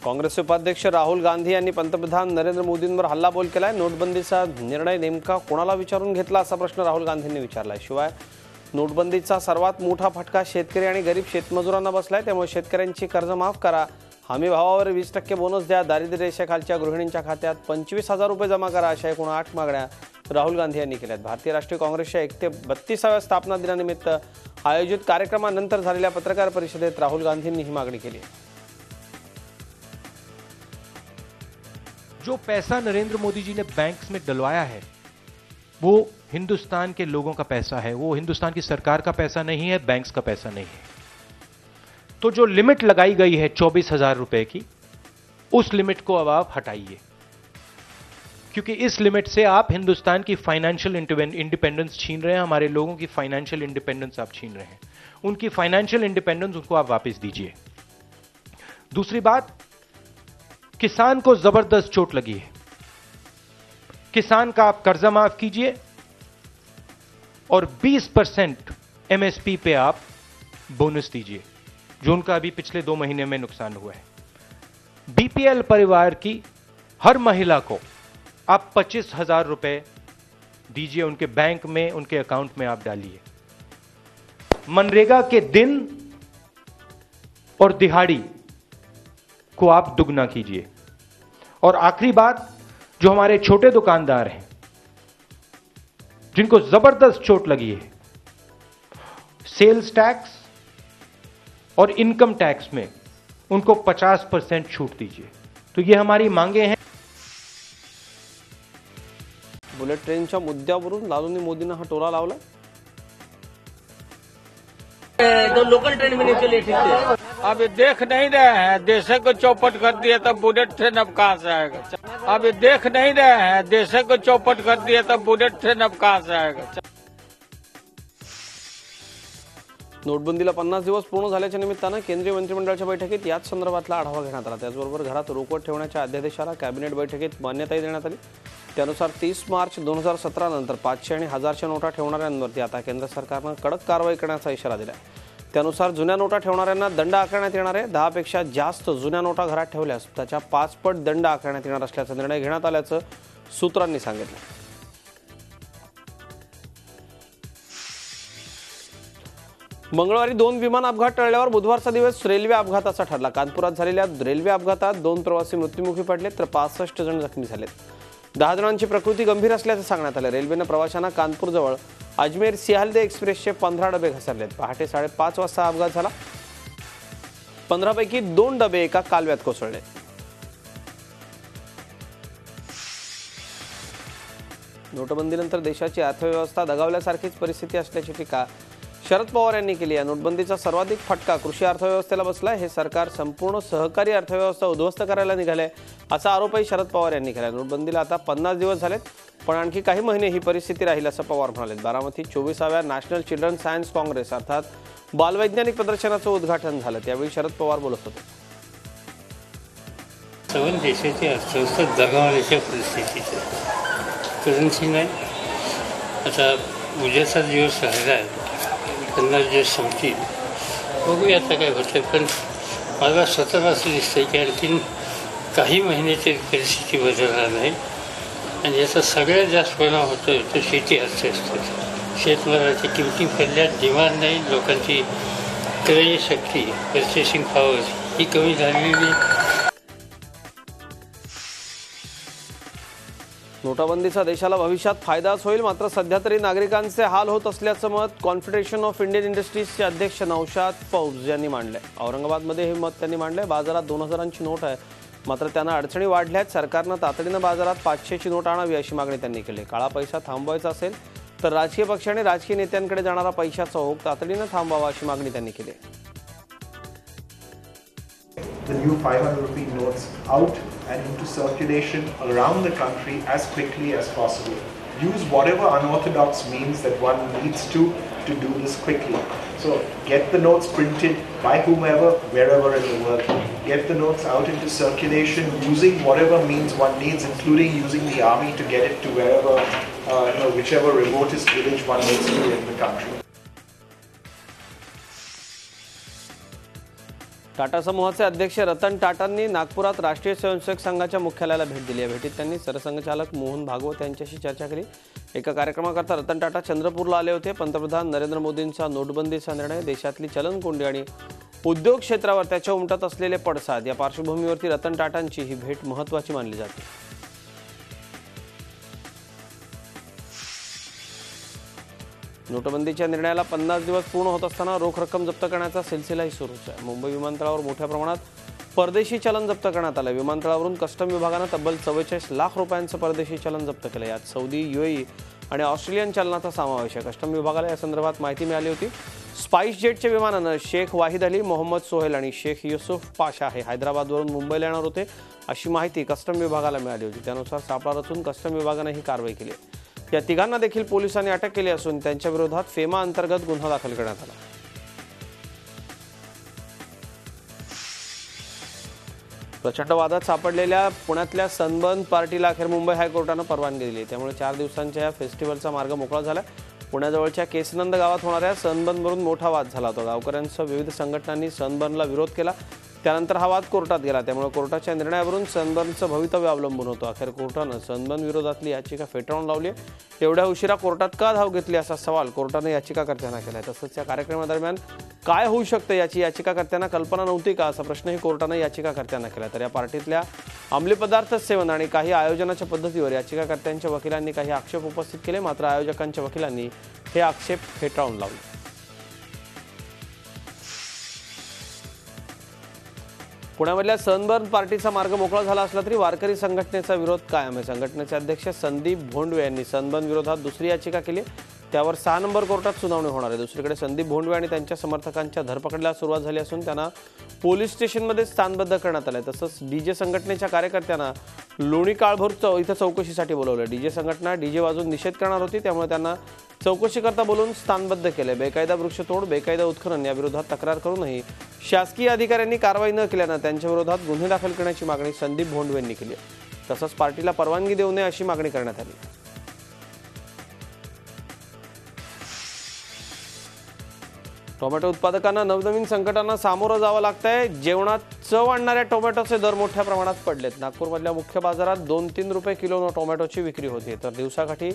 काँग्रेसचे उपाध्यक्ष राहुल गांधी यांनी पंतप्रधान नरेंद्र मोदींवर हल्लाबोल केलाय। नोटबंदीचा निर्णय नेमका कोणाला विचारून घेतला असा प्रश्न राहुल गांधींनी विचारलाय। शिवाय नोटबंदीचा सर्वात मोठा फटका शेतकरी आणि गरीब शेतमजुरांना बसलाय, त्यामुळे शेतकऱ्यांची कर्ज माफ करा, हमी भावावर 20% बोनस द्या, दारिद्र्य रेषेखालच्या गृहिणींच्या खात्यात 25,000 रुपये जमा करा, अशा एकूण 8 मागण्या राहुल गांधी यांनी केल्यात। भारतीय राष्ट्रीय काँग्रेसच्या 132व्या स्थापना दिनानिमित्त आयोजित कार्यक्रमानंतर झालेल्या पत्रकार परिषदेत राहुल गांधींनी ही मागणी केली आहे। जो पैसा नरेंद्र मोदी जी ने बैंक्स में डलवाया है वो हिंदुस्तान के लोगों का पैसा है, वो हिंदुस्तान की सरकार का पैसा नहीं है, बैंक्स का पैसा नहीं है। तो जो लिमिट लगाई गई है 24,000 रुपए की, उस लिमिट को अब आप हटाइए, क्योंकि इस लिमिट से आप हिंदुस्तान की फाइनेंशियल इंडिपेंडेंस छीन रहे हैं, हमारे लोगों की फाइनेंशियल इंडिपेंडेंस आप छीन रहे हैं। उनकी फाइनेंशियल इंडिपेंडेंस उनको आप वापस दीजिए। दूसरी बात, किसान को जबरदस्त चोट लगी है, किसान का आप कर्जा माफ कीजिए और 20% एमएसपी पे आप बोनस दीजिए, जो उनका अभी पिछले 2 महीने में नुकसान हुआ है। बीपीएल परिवार की हर महिला को आप 25,000 रुपए दीजिए, उनके बैंक में, उनके अकाउंट में आप डालिए। मनरेगा के दिन और दिहाड़ी को आप दुगना कीजिए। और आखिरी बात, जो हमारे छोटे दुकानदार हैं जिनको जबरदस्त चोट लगी है, सेल्स टैक्स और इनकम टैक्स में उनको 50% छूट दीजिए। तो ये हमारी मांगे हैं। बुलेट ट्रेनच्या मुद्द्यावरून लालूंनी मोदींना हा टोला लावला। तो लोकल ट्रेन में नहीं चले, ठीक है। अब देख नहीं रहे हैं, देश को चौपट कर दिए तो बुलेट ट्रेन अब कहां से आएगा। अब देख नहीं रहे हैं, देश को चौपट कर दिए तो बुलेट ट्रेन अब कहां से आएगा। नोटबंदीला 50 दिवस पूर्ण झाल्याच्या निमित्तानं केंद्रीय मंत्रिमंडळाच्या बैठकीत याच संदर्भातला आढावा घेण्यात आला। त्याचबरोबर घरात रोकड ठेवण्याच्या अध्यादेशाला कॅबिनेट बैठकीत मान्यताही देण्यात आली। त्यानुसार 30 मार्च 2017 नंतर 500 आणि 1000च्या नोटा ठेवणाऱ्यांवरती आता केंद्र सरकारनं कडक कारवाई करण्याचा इशारा दिला आहे। त्यानुसार जुन्या नोटा ठेवणाऱ्यांना दंड आकारण्यात येणार आहे। 10 पेक्षा जास्त जुन्या नोटा घरात ठेवल्यास त्याच्या 5 पट दंड आकारण्यात येणार असल्याचा निर्णय घेण्यात आल्याचं सूत्रांनी सांगितलं। मंगळवारी 2 विमान अपघात टळल्यावर बुधवारचा दिवस रेल्वे अपघाताचा ठरला। कानपुरात झालेल्या रेल्वे अपघातात 2 प्रवासी मृत्युमुखी पडले तर 65 जण जखमी झालेत। 10 जणांची प्रकृती गंभीर असल्याचं सांगण्यात आलं। रेल्वेनं प्रवाशांना कानपूरजवळ अजमेर सियालदे एक्सप्रेसचे 15 डबे घसरलेत। पहाटे 5:30 वाजता अपघात झाला। 15 पैकी 2 डबे एका कालव्यात कोसळले। नोटबंदीनंतर देशाची अर्थव्यवस्था दगावल्यासारखीच परिस्थिती असल्याची टीका शरद पवार यांनी केली आहे। नोटबंदीचा सर्वाधिक फटका कृषी अर्थव्यवस्थेला बसलाय। हे सरकार संपूर्ण सहकारी अर्थव्यवस्था उद्ध्वस्त करायला निघाले असा आरोपही शरद पवार यांनी केला। नोटबंदीला आता 50 दिवस झालेत, पण आणखी काही महिने ही परिस्थिती राहील असं पवार म्हणाले। बारामतीत 24व्या नॅशनल चिल्ड्रन सायन्स काँग्रेस अर्थात बालवैज्ञानिक प्रदर्शनाचं उद्घाटन झालं। त्यावेळी शरद पवार बोलत होते। सर्व देशाची अर्थव्यवस्था दगावण्याच्या परिस्थितीत करन्सी नाही। आता उद्याचा दिवस राहिला आहे, 50 दिवस संपतील, बघूया आता काय होतं। पण मला स्वतःला असं दिसतंय की आणखीन काही महिन्याची परिस्थिती बदलणार नाही आणि याचा सगळ्यात जास्त परिणाम होतो तो शेती अर्थव्यवस्थेचा। शेतमालाच्या किमती पडल्यात, डिमांड नाही, लोकांची क्रय शक्ती, पर्चेसिंग पॉवर ही कमी झालेली। नोटाबंदीचा देशाला भविष्यात फायदाच होईल, मात्र सध्या तरी नागरिकांचे हाल होत असल्याचं मत कॉन्फेडरेशन ऑफ इंडियन इंडस्ट्रीजचे अध्यक्ष नौशाद फौज यांनी मांडले। औरंगाबादमध्ये हे मत त्यांनी मांडले। बाजारात 2000ची नोट आहे, मात्र त्यांना अडचणी वाढल्यात। सरकारनं तातडीनं बाजारात 500ची नोट आणावी अशी मागणी त्यांनी केली। काळा पैसा थांबवायचा असेल तर राजकीय पक्ष आणि राजकीय नेत्यांकडे जाणारा पैशाचा ओघ तातडीनं थांबवावा अशी मागणी त्यांनी केली। The new 500 rupee notes out and into circulation around the country as quickly as possible. Use whatever unorthodox means that one needs to do this quickly. So get the notes printed by whomever, wherever in the world. Get the notes out into circulation using whatever means one needs, including using the army to get it to wherever, whichever remotest village one needs to in the country. Tata समूहाचे अध्यक्ष रतन टाटांनी नागपुरात राष्ट्रीय स्वयंसेवक संघाच्या मुख्यालयाला भेट दिली. या भेटीत त्यांनी सरसंघचालक मोहन भागवत यांच्याशी चर्चा केली. एका कार्यक्रमाकरता रतन टाटा चंद्रपूरला आले होते. पंतप्रधान नरेंद्र मोदींचा नोटबंदीचा निर्णय, देशातली चलनकोंडी आणि उद्योग क्षेत्रावर त्याच्या उमटत असलेले पडसाद या पार्श्वभूमीवरती रतन टाटांची ही भेट महत्त्वाची मानली जाते. नोटबंदीच्या निर्णयाला 50 दिवस पूर्ण होत असताना रोख रक्कम जप्त करण्याचा सिलसिलाही सुरूच आहे. मुंबई विमानतळावर मोठ्या प्रमाणात परदेशी चलन जप्त करण्यात आलं. विमानतळावरून कस्टम विभागानं तब्बल 44 लाख रुपयांचं परदेशी चलन जप्त केलं. यात सौदी, युएई आणि ऑस्ट्रेलियन चलनाचा समावेश आहे. कस्टम विभागाला या संदर्भात माहिती मिळाली होती. स्पाइस जेटच्या विमानानं शेख वाहिद अली, मोहम्मद सोहेल आणि शेख युसुफ पाशा हे हैदराबादवरून मुंबईला येणार होते, अशी माहिती कस्टम विभागाला मिळाली होती. त्यानुसार सापळा रचून कस्टम विभागानं ही कारवाई केली. या तिघांना देखील पोलिसांनी अटक केली असून त्यांच्या विरोधात फेमा अंतर्गत गुन्हा दाखल करण्यात आला. प्रचंड वादात सापडलेल्या पुण्यातल्या सनबर्न पार्टीला अखेर मुंबई हायकोर्टानं परवानगी दिली. त्यामुळे 4 दिवसांच्या या फेस्टिवलचा मार्ग मोकळा झाला. पुण्याजवळच्या केसनंद गावात होणाऱ्या सनबर्नवरून मोठा वाद झाला होता. गावकऱ्यांसह विविध संघटनांनी सनबर्नला विरोध केला. त्यानंतर हा वाद कोर्टात गेला. त्यामुळे कोर्टाच्या निर्णयावरून सनबर्नचं भवितव्य अवलंबून होतं. अखेर कोर्टानं सनबर्न विरोधातली याचिका फेटाळून लावली. एवढ्या उशिरा कोर्टात का धाव घेतली असा सवाल कोर्टाने याचिकाकर्त्यांना केला. तसंच या कार्यक्रमादरम्यान काय होऊ शकतं याची याचिकाकर्त्यांना कल्पना नव्हती का, असा प्रश्नही कोर्टाने याचिकाकर्त्यांना केला. तर या पार्टीतल्या अंमली पदार्थ सेवन आणि काही आयोजनाच्या पद्धतीवर याचिकाकर्त्यांच्या वकिलांनी काही आक्षेप उपस्थित केले. मात्र आयोजकांच्या वकिलांनी हे आक्षेप फेटाळून लावले. पुण्यामधल्या सनबर्न पार्टीचा मार्ग मोकळा झाला असला तरी वारकरी संघटनेचा विरोध कायम आहे. संघटनेचे अध्यक्ष संदीप भोंडवे यांनी सनबर्न विरोधात दुसरी याचिका केली. त्यावर 6 नंबर कोर्टात सुनावणी होणार आहे. दुसरीकडे संदीप भोंडवे आणि त्यांच्या समर्थकांच्या धरपकडला सुरुवात झाली असून त्यांना पोलीस स्टेशनमध्ये स्थानबद्ध करण्यात आलं. तसंच डीजे संघटनेच्या कार्यकर्त्यांना लोणी काळभोर इथं चौकशीसाठी बोलवलं. डीजे संघटना डीजे वाजवून निषेध करणार होती, त्यामुळे त्यांना चौकशीकरता बोलून स्थानबद्ध केले. बेकायदा वृक्षतोड, बेकायदा उत्खनन याविरोधात तक्रार करूनही शासकीय अधिकाऱ्यांनी कारवाई न केल्यानं त्यांच्या विरोधात गुन्हे दाखल करण्याची मागणी संदीप भोंडवेंनी केली. तसंच पार्टीला परवानगी देऊ नये अशी मागणी करण्यात आली. टोमॅटो उत्पादकांना नवनवीन संकटांना सामोरं जावं लागतंय. जेवणात चव आणणाऱ्या टोमॅटोचे दर मोठ्या प्रमाणात पडलेत. नागपूरमधल्या मुख्य बाजारात 2-3 रुपये किलोनं टोमॅटोची विक्री होते, तर दिवसाकाठी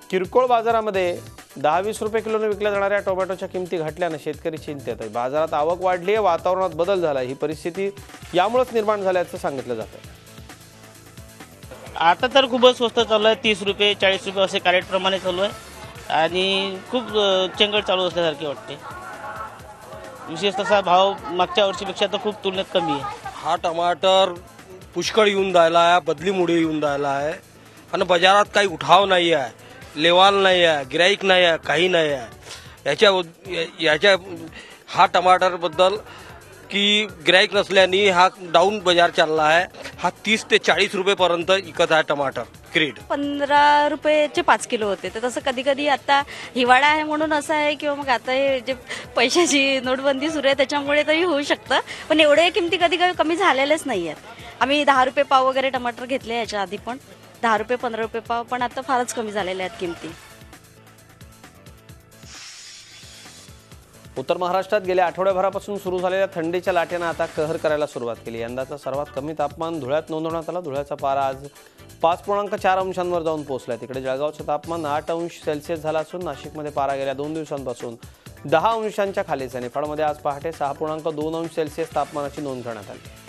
किरकोळ बाजारामध्ये 10-20 रुपये किलोने विकल्या जाणाऱ्या टोमॅटोच्या किमती घटल्यानं शेतकरी चिंतेत आहे. बाजारात आवक वाढली आहे, वातावरणात बदल झाला. ही परिस्थिती यामुळेच निर्माण झाल्याचं सांगितलं जातं. आता तर खूपच स्वस्त चालू आहे. 30 रुपये 40 रुपये असे कॅरेट प्रमाणे चालू आहे आणि खूप चंगळ चालू असल्यासारखे वाटते. विशेष तसा भाव मागच्या वर्षीपेक्षा तर खूप तुलनेत कमी आहे. हा टमाटर पुष्कळ येऊन राहिला आहे, बदलीमुळे येऊन राहिला आहे आणि बाजारात काही उठाव नाही आहे, लेवाल नाही आहे, गिराईक नाही आहे, काही नाही आहे. याच्या हा टमाटरबद्दल की गिराईक नसल्याने हा डाऊन बाजार चालला आहे. हा 30 ते 40 रुपयेपर्यंत विकत आहे टमाटर क्रेट. 15 रुपयेचे 5 किलो होते. तर तसं कधी कधी आता हिवाळा आहे म्हणून असं आहे किंवा मग आता हे जे पैशाची नोटबंदी सुरू आहे त्याच्यामुळे तरी होऊ शकतं, पण एवढे किमती कधी कमी झालेलेच नाही आहेत. आम्ही 10 रुपये पाव वगैरे टमाटर घेतले याच्या आधी, पण 10 रुपये 15 रुपये पाव, पण आता फारच कमी झालेल्या आहेत किमती. उत्तर महाराष्ट्रात गेल्या आठवड्याभरापासून सुरू झालेल्या थंडीच्या लाटेनं आता कहर करायला सुरुवात केली. यंदाचा सर्वात कमी तापमान धुळ्यात नोंदवण्यात आला. धुळ्याचा पारा आज 5.4 अंशांवर जाऊन पोहोचला. तिकडे जळगावचं तापमान 8 अंश सेल्सिअस झालं असून नाशिकमध्ये पारा गेल्या 2 दिवसांपासून 10 अंशांच्या खालीच आहे. निफाडमध्ये आज पहाटे 6.2 अंश सेल्सिअस तापमानाची नोंद करण्यात आली.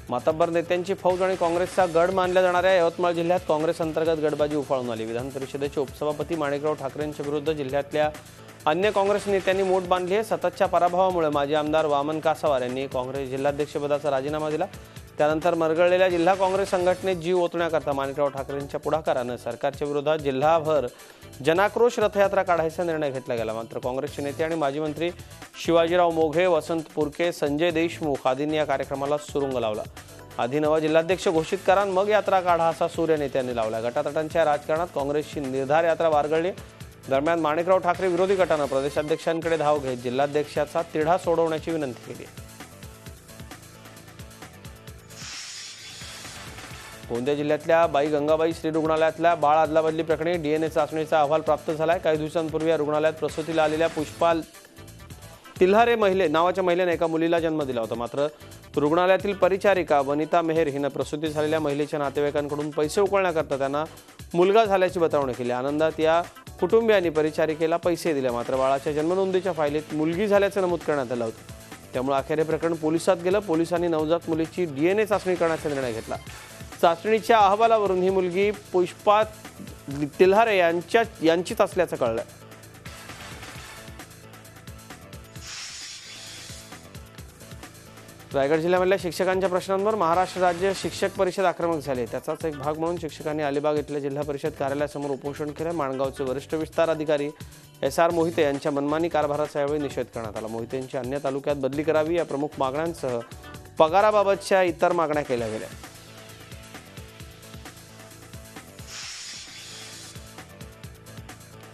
मातब्बर नेत्यांची फौज आणि काँग्रेसचा गड मानल्या जाणाऱ्या यवतमाळ जिल्ह्यात काँग्रेस अंतर्गत गडबाजी उफाळून आली. विधान परिषदेचे उपसभापती माणिकराव ठाकरेंच्या विरुद्ध जिल्ह्यातल्या अन्य काँग्रेस नेत्यांनी मोठ बांधली आहे. सततच्या पराभवामुळे माजी आमदार वामन कासावार यांनी काँग्रेस जिल्हाध्यक्षपदाचा राजीनामा दिला. त्यानंतर मरगळलेल्या जिल्हा काँग्रेस संघटनेत जीव ओतण्याकरता माणिकराव ठाकरेंच्या पुढाकारानं सरकारच्या विरोधात जिल्हाभर जनाक्रोश रथयात्रा काढायचा निर्णय घेतला गेला. मात्र काँग्रेसचे नेते आणि माजी मंत्री शिवाजीराव मोघे, वसंत पुरके, संजय देशमुख आदींनी या कार्यक्रमाला सुरुंग लावला. आधी नवा जिल्हाध्यक्ष घोषित करा, मग यात्रा काढा असा सूर या नेत्यांनी लावला. गटातटांच्या राजकारणात काँग्रेसची निर्धार यात्रा वारगळली. दरम्यान माणिकराव ठाकरे विरोधी गटानं प्रदेशाध्यक्षांकडे धाव घेत जिल्हाध्यक्षाचा तिढा सोडवण्याची विनंती केली. गोंदिया जिल्ह्यातल्या बाई गंगाबाई श्री रुग्णालयातल्या बाळ अदलाबदली प्रकरणी DNA चाचणीचा अहवाल प्राप्त झालाय. काही दिवसांपूर्वी या रुग्णालयात प्रसूतीला आलेल्या पुष्पा तिल्हारे नावाच्या महिलेने एका मुलीला जन्म दिला होता. मात्र रुग्णालयातील परिचारिका वनिता मेहर हिनं प्रसूती झालेल्या महिलेच्या नातेवाईकांकडून पैसे उकळण्याकरता त्यांना मुलगा झाल्याची बतावणी केली. आनंदात या कुटुंबियांनी परिचारिकेला पैसे दिले. मात्र बाळाच्या जन्मनोंदीच्या फाईलीत मुलगी झाल्याचं नमूद करण्यात आलं होतं. त्यामुळे अखेर हे प्रकरण पोलिसात गेलं. पोलिसांनी नवजात मुलीची DNA चाचणी करण्याचा निर्णय घेतला. चाचणीच्या अहवालावरून ही मुलगी पुष्पा तिल्हारे यांचीच असल्याचं कळलं. रायगड जिल्ह्यामधल्या शिक्षकांच्या प्रश्नांवर महाराष्ट्र राज्य शिक्षक परिषद आक्रमक झाली. त्याचाच एक भाग म्हणून शिक्षकांनी अलिबाग इथल्या जिल्हा परिषद कार्यालयासमोर उपोषण केलं. माणगावचे वरिष्ठ विस्तार अधिकारी SR मोहिते यांच्या मनमानी कारभाराचा यावेळी निषेध करण्यात आला. मोहितेंची अन्य तालुक्यात बदली करावी या प्रमुख मागण्यांसह पगाराबाबतच्या इतर मागण्या केल्या गेल्या.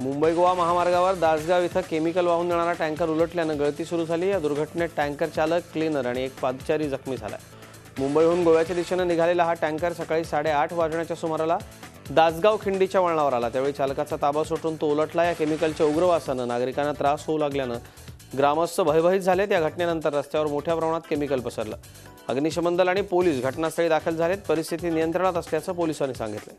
मुंबई गोवा महामार्गावर दासगाव इथं केमिकल वाहून नेणारा टँकर उलटल्यानं गळती सुरू झाली. या दुर्घटनेत टँकर चालक, क्लीनर आणि एक पादचारी जखमी झाला. मुंबईहून गोव्याच्या दिशेने निघालेला हा टँकर सकाळी 8:30 वाजण्याच्या सुमाराला दासगाव खिंडीच्या वळणावर आला. त्यावेळी चालकाचा ताबा सुटून तो उलटला. या केमिकलच्या उग्र वासानं नागरिकांना त्रास होऊ लागल्यानं ग्रामस्थ भयभीत झालेत. या घटनेनंतर रस्त्यावर मोठ्या प्रमाणात केमिकल पसरलं. अग्निशमन दल आणि पोलीस घटनास्थळी दाखल झालेत. परिस्थिती नियंत्रणात असल्याचं पोलिसांनी सांगितलं.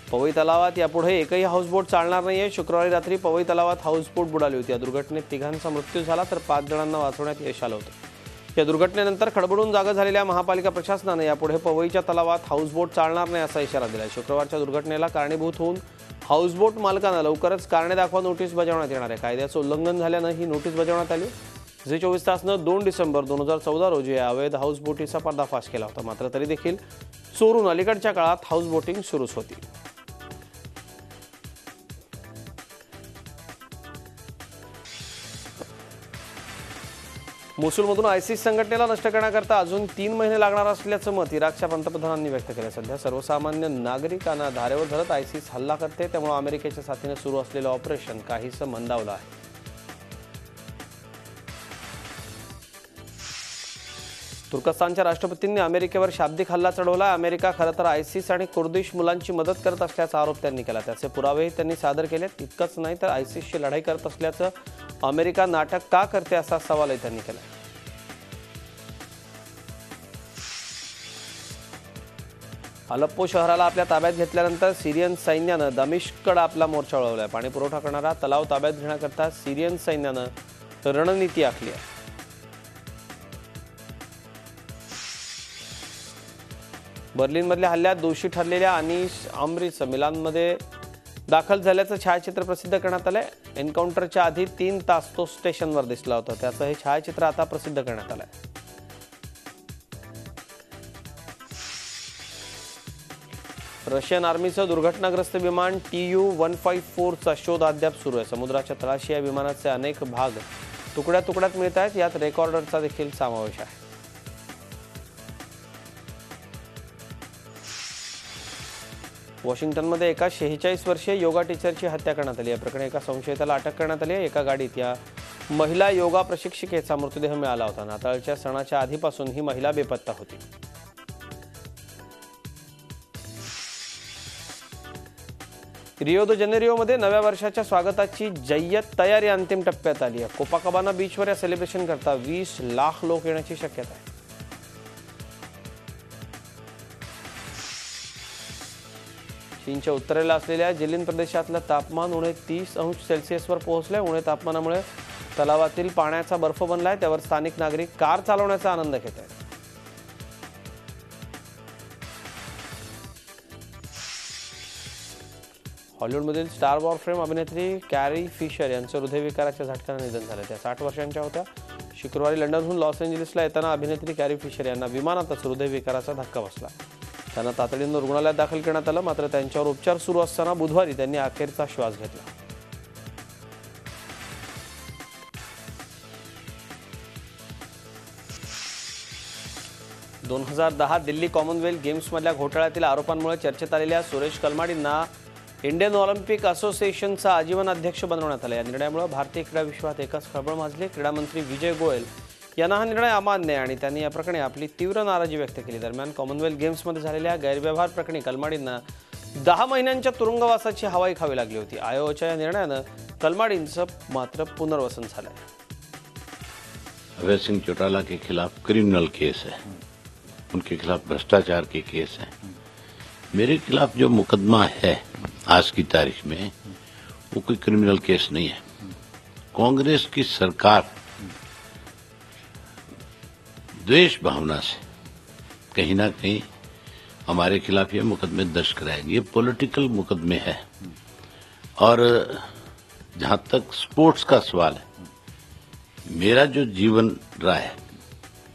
पवई तलावात यापुढे एकही हाऊसबोट चालणार नाहीये. शुक्रवारी रात्री पवई तलावात हाऊसबोट बुडाली होती. या दुर्घटनेत 3 मृत्यू झाला तर 5 जणांना वाचवण्यात यश आलं होतं. या दुर्घटनेनंतर खडबडून जागा झालेल्या महापालिका प्रशासनानं यापुढे पवईच्या तलावात हाऊसबोट चालणार नाही असा इशारा दिला. शुक्रवारच्या दुर्घटनेला कारणीभूत होऊन हाऊसबोट मालकांना लवकरच कारणे दाखवा नोटीस बजावण्यात येणार आहे. कायद्याचं उल्लंघन झाल्यानं ही नोटीस बजावण्यात आली. झी 24 तासनं 2 डिसेंबर 2014 रोजी या अवैध हाऊसबोटीचा पर्दाफाश केला होता. मात्र तरी देखील चोरून अलीकडच्या काळात हाऊसबोटिंग सुरूच होती. मोसुलमधून ISIS संघटनेला नष्ट करण्याकरता अजून 3 महिने लागणार असल्याचं मत इराकच्या पंतप्रधानांनी व्यक्त केलं. सध्या सर्वसामान्य नागरिकांना धारेवर धरत ISIS हल्ला करते. त्यामुळे अमेरिकेच्या साथीने सुरू असलेलं ऑपरेशन काहीसं मंदावलं आहे. तुर्कस्तानच्या राष्ट्रपतींनी अमेरिकेवर शाब्दिक हल्ला चढवला. अमेरिका खरं तर ISIS आणि कुर्दिश मुलांची मदत करत असल्याचा आरोप त्यांनी केला. त्याचे पुरावेही त्यांनी सादर केले. इतकंच नाही तर ISISची लढाई करत असल्याचं अमेरिका नाटक का करते असा सवालही त्यांनी केला. अलेप्पो शहराला आपल्या ताब्यात घेतल्यानंतर सिरियन सैन्यानं दमिश्ककडे आपला मोर्चा वळवलाय. पाणी पुरवठा करणारा तलाव ताब्यात घेण्याकरता सिरियन सैन्यानं रणनीती आखली आहे. बर्लिनमधल्या हल्ल्यात दोषी ठरलेल्या अनीस अमरीचं मिलानमध्ये दाखल झाल्याचं छायाचित्र प्रसिद्ध करण्यात आलंय. एन्काउंटरच्या आधी 3 तास तो स्टेशनवर दिसला होता. त्याचं हे छायाचित्र आता प्रसिद्ध करण्यात आलंय. रशियन आर्मीचं दुर्घटनाग्रस्त विमान Tu-154चा शोध अद्याप सुरू आहे. समुद्राच्या तळाशी या विमानाचे अनेक भाग तुकड्या तुकड्यात मिळत आहेत. यात रेकॉर्डरचा देखील समावेश आहे. वॉशिंग्टनमध्ये एका 46 वर्षीय योगा टीचरची हत्या करण्यात आली. या प्रकरणी एका संशयिताला अटक करण्यात आली आहे. एका गाडीत या महिला योगा प्रशिक्षिकेचा मृतदेह मिळाला होता. नाताळच्या सणाच्या आधीपासून ही महिला बेपत्ता होती. रिओ दे जानेरिओमध्ये नव्या वर्षाच्या स्वागताची जय्यत तयारी अंतिम टप्प्यात आली आहे. कोपाकाबाना बीचवर या सेलिब्रेशन करता 20 लाख लोक येण्याची शक्यता आहे. चीनच्या उत्तरेला असलेल्या जिलिन प्रदेशातलं तापमान उणे 30 अंश सेल्सिअसवर पोहोचलंय. उणे तापमानामुळे तलावातील पाण्याचा बर्फ बनलाय. त्यावर स्थानिक नागरिक कार चालवण्याचा आनंद घेत आहेत. हॉलिवूडमधील स्टार वॉर फेम अभिनेत्री कॅरी फिशर यांचं हृदयविकाराच्या झटक्यानं निधन झालं. त्या 60 वर्षांच्या होत्या. शुक्रवारी लंडनहून लॉस एंजलिसला येताना अभिनेत्री कॅरी फिशर यांना विमानातच हृदयविकाराचा धक्का बसला. त्यांना तातडीनं रुग्णालयात दाखल करण्यात आलं. मात्र त्यांच्यावर उपचार सुरू असताना बुधवारी त्यांनी अखेरचा श्वास घेतला. ...2010 दिल्ली कॉमनवेल्थ गेम्समधल्या घोटाळ्यातील आरोपांमुळे चर्चेत आलेल्या सुरेश कलमाडींना इंडियन ऑलिम्पिक असोसिएशनचा आजीवन अध्यक्ष बनवण्यात आलं. या निर्णयामुळे भारतीय क्रीडा विश्वात एकच खळबळ माजली. क्रीडा मंत्री विजय गोयल यांना हा निर्णय अमान्य आहे आणि त्यांनी या प्रकरणी आपली तीव्र नाराजी व्यक्त केली. दरम्यान कॉमनवेल्थ गेम्समध्ये झालेल्या गैरव्यवहार प्रकरणी कलमाडींना 10 महिन्यांच्या तुरुंगवासाची हवाई खावी लागली होती. आयोगाच्या या निर्णयानं कलमाडींचं मात्र पुनर्वसन झालंय. अभय सिंह चौटाला के खिलाफ क्रिमिनल केस है, उनके खिलाफ भ्रष्टाचार के केस है. मेरे खिलाफ जो मुकदमा है आज की तारीख में वो कोई क्रिमिनल केस नहीं है. कांग्रेस की सरकार द्वेष भावना से कहीं ना कहीं हमारे खिलाफ ये मुकदमे दर्ज कराएंगे. ये पॉलिटिकल मुकदमे हैं. और जहां तक स्पोर्ट्स का सवाल है, मेरा जो जीवन रहा है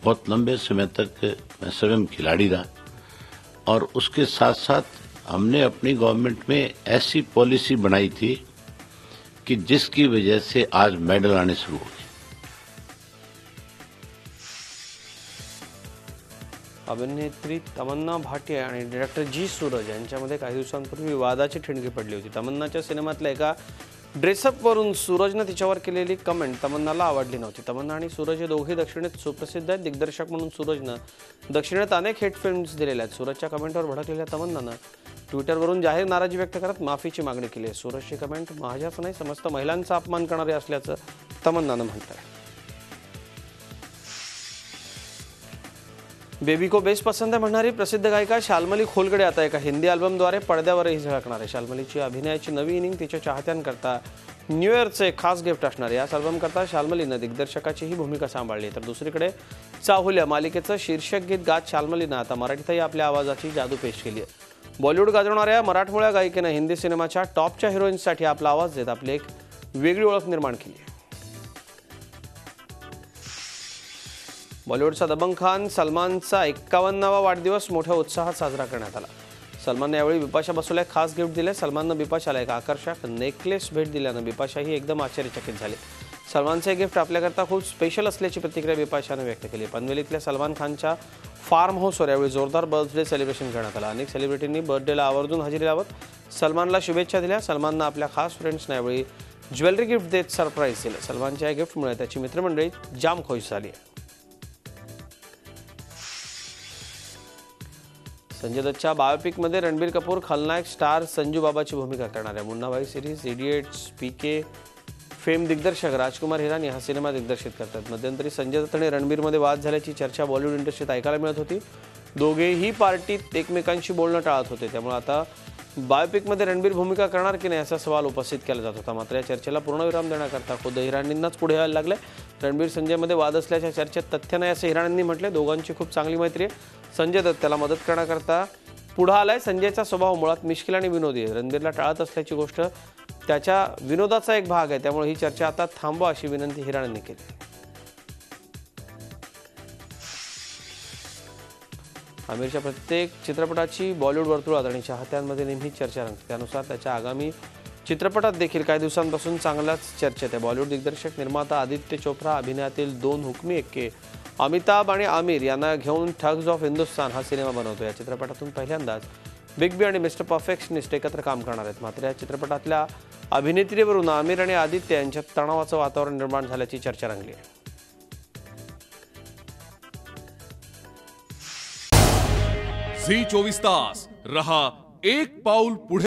बहुत लंबे समय तक मैं स्वयं खिलाड़ी रहा और उसके साथ साथ हमने अपनी गवर्नमेंट में ऐसी पॉलिसी बनाई थी कि जिसकी वजह से आज मेडल आने शुरू हो गए. अभिनेत्री तमन्ना भाटिया आणि डायरेक्टर जी सूरज यांच्यामध्ये काही दिवसांपूर्वी वादाची ठिणगी पडली होती. तमन्नाच्या सिनेमातल्या एका ड्रेसअपवरून सूरजनं तिच्यावर केलेली कमेंट तमन्नाला आवडली नव्हती. तमन्ना आणि सूरज हे दोघे दक्षिणेत सुप्रसिद्ध आहेत. दिग्दर्शक म्हणून सूरजनं दक्षिणेत अनेक हिट फिल्म्स दिलेल्या आहेत. सूरजच्या कमेंटवर भडकलेल्या तमन्नानं ट्विटरवरून जाहीर नाराजी व्यक्त करत माफीची मागणी केली आहे. सूरजची कमेंट माझ्याच नाही समस्त महिलांचा अपमान करणारी असल्याचं तमन्नानं म्हटलंय. बेबी को बेस्ट पसंद आहे म्हणणारी प्रसिद्ध गायिका शाल्मली खोलगडे आता एका हिंदी अल्बमद्वारे पडद्यावरही झळकणार आहे. शाल्मलीची अभिनयाची नवी इनिंग तिच्या चाहत्यांकरता न्यू इयरचं एक खास गिफ्ट असणार आहे. याच अल्बमकरता शाल्मलीनं दिग्दर्शकाचीही भूमिका सांभाळली. तर दुसरीकडे चाहुल्या मालिकेचं शीर्षक गीत गात शाल्मलीनं आता मराठीतही आपल्या आवाजाची जादू पेश केली आहे. बॉलिवूड गाजवणाऱ्या मराठमोळ्या गायिकेनं हिंदी सिनेमाच्या टॉपच्या हिरोईन्ससाठी आपला आवाज देत आपली एक वेगळी ओळख निर्माण केली आहे. बॉलिवूडचा दबंग खान सलमानचा 51वा वाढदिवस मोठ्या उत्साहात साजरा करण्यात आला. सलमानने यावेळी बिपाशा बसूला एक खास गिफ्ट दिले. सलमाननं बिपाशाला एक आकर्षक नेकलेस भेट दिल्यानं बिपाशाही एकदम आश्चर्यचकित झाली. सलमानचे गिफ्ट आपल्याकरता खूप स्पेशल असल्याची प्रतिक्रिया बिपाशानं व्यक्त केली. पनवेलीतल्या सलमान खानच्या फार्म हाऊसवर यावेळी जोरदार बर्थडे सेलिब्रेशन करण्यात आलं. अनेक सेलिब्रिटींनी बर्थडेला आवर्जून हजेरी लावत सलमानला शुभेच्छा दिल्या. सलमाननं आपल्या खास फ्रेंड्सना यावेळी ज्वेलरी गिफ्ट देत सरप्राईज दिलं. सलमानच्या या गिफ्टमुळे त्याची मित्रमंडळी जाम खुश झाली आहे. संजय दत्तच्या बायोपिकमध्ये रणबीर कपूर खलनायक स्टार संजू बाबाची भूमिका करणार आहे. मुन्नाभाई सिरीज, इडियट्स, पीके, फेम दिग्दर्शक राजकुमार हिरानी हा सिनेमा दिग्दर्शित करतात. मध्यंतरी संजय दत्त आणि रणबीरमध्ये वाद झाल्याची चर्चा बॉलिवूड इंडस्ट्रीत ऐकायला मिळत होती. दोघेही पार्टीत एकमेकांशी बोलणं टाळत होते. त्यामुळे आता बायोपिकमध्ये रणबीर भूमिका करणार की नाही असा सवाल उपस्थित केला जात होता. मात्र या चर्चेला पूर्णविराम देण्याकरता खुद्द हिरानींनाच पुढे यायला लागले. रणबीर संजयमध्ये वाद असल्याच्या चर्चेत तथ्य नाही असं हिरानींनी म्हटले. दोघांची खूप चांगली मैत्री आहे. संजय दत्त त्याला मदत करण्याकरता पुढे आलाय. संजयचा स्वभाव मुळात मिश्किल आणि विनोदी आहे. रणबीरला टाळत असल्याची गोष्ट त्याच्या विनोदाचा एक भाग आहे. त्यामुळे ही चर्चा आता थांबवा अशी विनंती हिराणींनी केली. आमिरच्या प्रत्येक चित्रपटाची बॉलिवूड वर्तुळात आणि चाहत्यांमध्ये नेहमी चर्चा रंगते. त्यानुसार त्याच्या आगामी चित्रपटात देखील काही दिवसांपासून चांगलाच चर्चेत आहे. बॉलिवूड दिग्दर्शक निर्माता आदित्य चोप्रा अभिनयातील 2 हुकमी एक्के अमिताभ आणि आमिर यांना घेऊन ठग्स ऑफ हिंदुस्तान हा सिनेमा बनवतो. या चित्रपटातून पहिल्यांदाच बिग बी आणि मिस्टर परफेक्शनिस्ट एकत्र काम करणार आहेत. मात्र या चित्रपटातल्या अभिनेत्रीवरून आमिर आणि आदित्य यांच्यात तणावाचं वातावरण निर्माण झाल्याची चर्चा रंगली आहे. झी 24 तास रहा एक पाऊल पुढे.